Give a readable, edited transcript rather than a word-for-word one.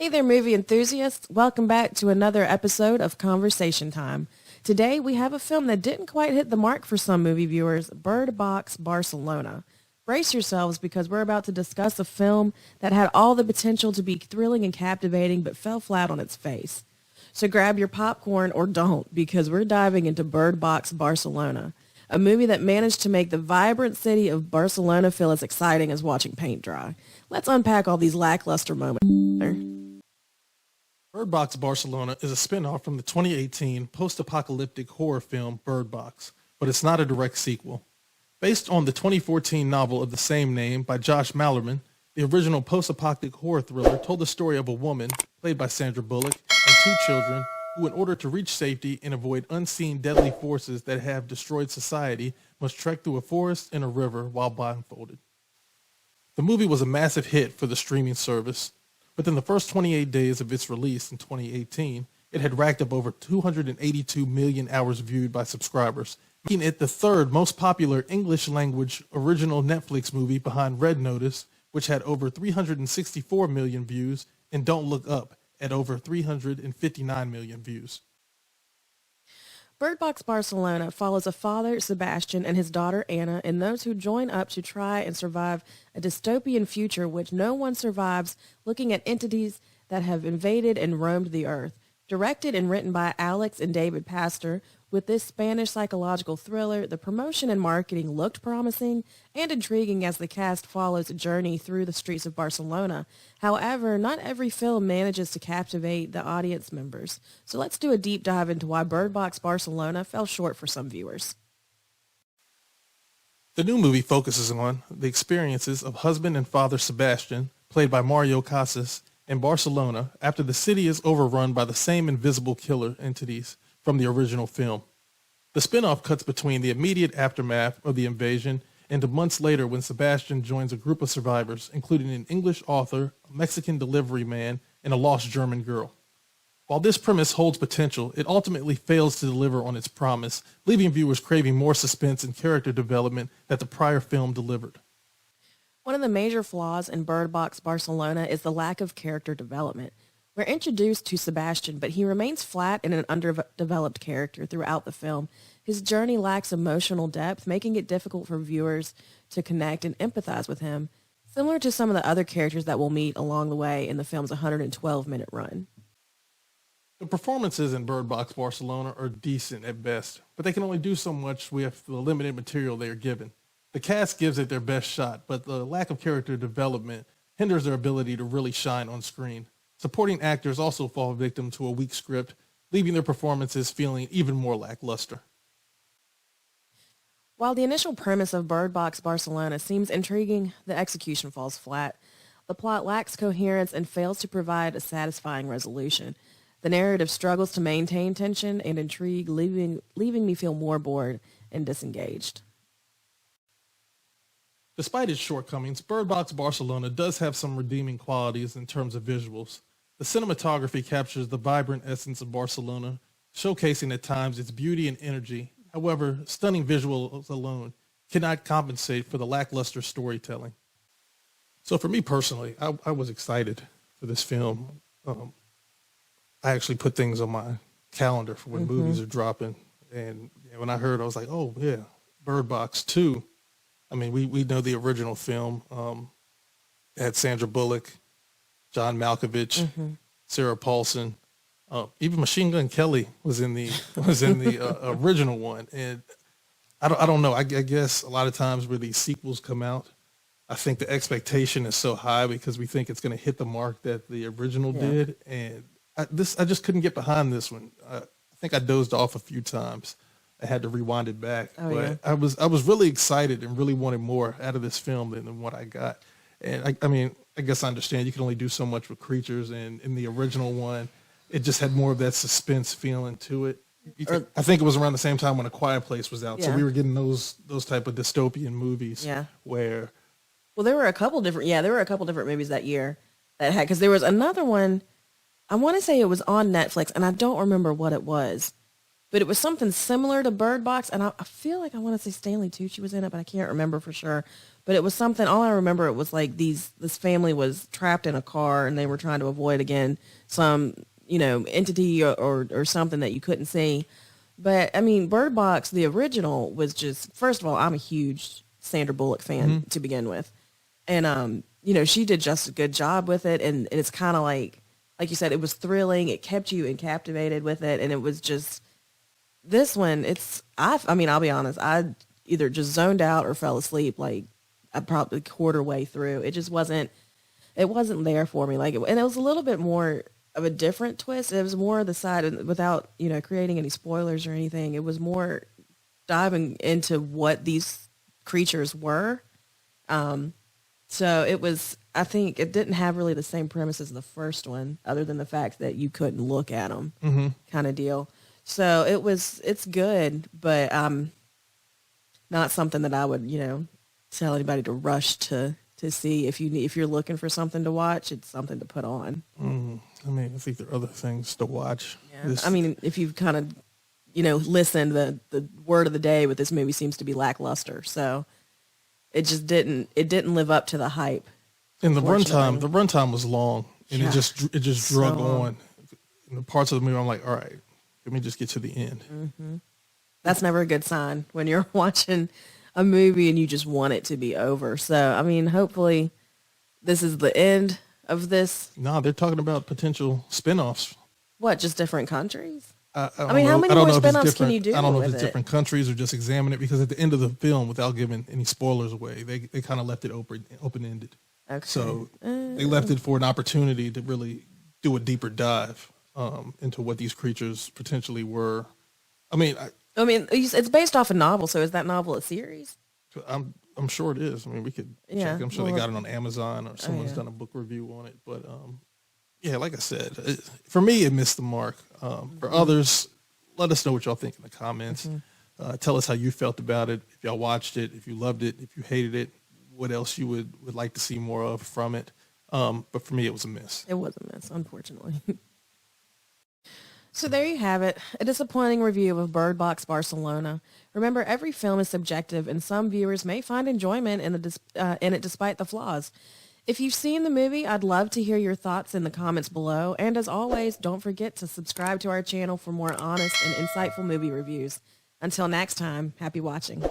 Hey there, movie enthusiasts. Welcome back to another episode of Conversation Time. Today, we have a film that didn't quite hit the mark for some movie viewers, Box Barcelona. Brace yourselves because we're about to discuss a film that had all the potential to be thrilling and captivating but fell flat on its face. So grab your popcorn or don't because we're diving into Box Barcelona, a movie that managed to make the vibrant city of Barcelona feel as exciting as watching paint dry. Let's unpack all these lackluster moments. Box Barcelona is a spin-off from the 2018 post-apocalyptic horror film Bird Box, but it's not a direct sequel. Based on the 2014 novel of the same name by Josh Malerman, the original post-apocalyptic horror thriller told the story of a woman, played by Sandra Bullock, and two children who, in order to reach safety and avoid unseen deadly forces that have destroyed society, must trek through a forest and a river while blindfolded. The movie was a massive hit for the streaming service. Within the first 28 days of its release in 2018, it had racked up over 282 million hours viewed by subscribers, making it the third most popular English-language original Netflix movie behind Red Notice, which had over 364 million views, and Don't Look Up at over 359 million views. Box Barcelona follows a father, Sebastian, and his daughter, Anna, and those who join up to try and survive a dystopian future which no one survives, looking at entities that have invaded and roamed the earth. Directed and written by Alex and David Pastor, with this Spanish psychological thriller, the promotion and marketing looked promising and intriguing as the cast follows a journey through the streets of Barcelona. However, not every film manages to captivate the audience members. So let's do a deep dive into why Box Barcelona fell short for some viewers. The new movie focuses on the experiences of husband and father Sebastian, played by Mario Casas, in Barcelona after the city is overrun by the same invisible killer entities from the original film. The spin-off cuts between the immediate aftermath of the invasion and to months later when Sebastian joins a group of survivors, including an English author, a Mexican delivery man, and a lost German girl. While this premise holds potential, it ultimately fails to deliver on its promise, leaving viewers craving more suspense and character development that the prior film delivered. One of the major flaws in Box Barcelona is the lack of character development. We're introduced to Sebastian, but he remains flat and an underdeveloped character throughout the film. His journey lacks emotional depth, making it difficult for viewers to connect and empathize with him, similar to some of the other characters that we'll meet along the way in the film's 112-minute run. The performances in Box Barcelona are decent at best, but they can only do so much with the limited material they are given. The cast gives it their best shot, but the lack of character development hinders their ability to really shine on screen. Supporting actors also fall victim to a weak script, leaving their performances feeling even more lackluster. While the initial premise of Box Barcelona seems intriguing, the execution falls flat. The plot lacks coherence and fails to provide a satisfying resolution. The narrative struggles to maintain tension and intrigue, leaving me feel more bored and disengaged. Despite its shortcomings, Box Barcelona does have some redeeming qualities in terms of visuals. The cinematography captures the vibrant essence of Barcelona, showcasing at times its beauty and energy. However, stunning visuals alone cannot compensate for the lackluster storytelling. So for me personally, I was excited for this film. I actually put things on my calendar for when movies are dropping. And when I heard, I was like, oh yeah, Bird Box 2. I mean, we know the original film had Sandra Bullock, John Malkovich, Sarah Paulson, even Machine Gun Kelly was in the original one. And I don't know. I guess a lot of times where these sequels come out, I think the expectation is so high because we think it's going to hit the mark that the original did. And I just couldn't get behind this one. I think I dozed off a few times. I had to rewind it back. But I was really excited and really wanted more out of this film than what I got. And I mean, I guess I understand you can only do so much with creatures, and in the original one, it just had more of that suspense feeling to it. I think it was around the same time when A Quiet Place was out, so we were getting those type of dystopian movies. Where, well, there were a couple different movies that year that had, because there was another one. I want to say it was on Netflix, and I don't remember what it was. but it was something similar to Bird Box, and I feel like I want to say Stanley Tucci was in it, but I can't remember for sure. But it was something. All I remember, it was like this family was trapped in a car, and they were trying to avoid again some entity or something that you couldn't see. But I mean, Bird Box, the original, was just, first of all, I'm a huge Sandra Bullock fan to begin with, and she did just a good job with it, and it's kind of like you said, it was thrilling. It kept you captivated with it, and it was just. This one, I mean, I'll be honest, I either just zoned out or fell asleep, like, probably quarter way through. It just wasn't there for me. Like, and it was a little bit more of a different twist. It was more the side, without, creating any spoilers or anything, it was more diving into what these creatures were. So it was, I think it didn't have really the same premise as the first one, other than the fact that you couldn't look at them kind of deal. So it's good, but not something that I would, tell anybody to rush to see. If you're looking for something to watch, it's something to put on. I mean, I think there are other things to watch. Yeah. I mean, if you've kind of, listened, the word of the day with this movie seems to be lackluster. So it just didn't live up to the hype. And the runtime was long, and it just drug on. In the parts of the movie, I'm like, all right. Let me just get to the end. Mm-hmm. That's never a good sign when you're watching a movie and you just want it to be over. So, I mean, hopefully this is the end of this. No, they're talking about potential spinoffs. What, just different countries? I mean, how many more spinoffs can you do? I don't know if it's different countries or just examine it, because at the end of the film, without giving any spoilers away, they kind of left it open-ended. Okay. So they left it for an opportunity to really do a deeper dive. Into what these creatures potentially were. I mean, it's based off a novel. So is that novel a series? I'm sure it is. I mean, we could check. I'm sure they got it on Amazon, or someone's done a book review on it. But like I said, for me, it missed the mark. For others, let us know what y'all think in the comments. Tell us how you felt about it. If y'all watched it, if you loved it, if you hated it, what else you would like to see more of from it. But for me, it was a miss. It was a miss, unfortunately. So there you have it, a disappointing review of Bird Box Barcelona. Remember, every film is subjective, and some viewers may find enjoyment in it despite the flaws. If you've seen the movie, I'd love to hear your thoughts in the comments below. And as always, don't forget to subscribe to our channel for more honest and insightful movie reviews. Until next time, happy watching.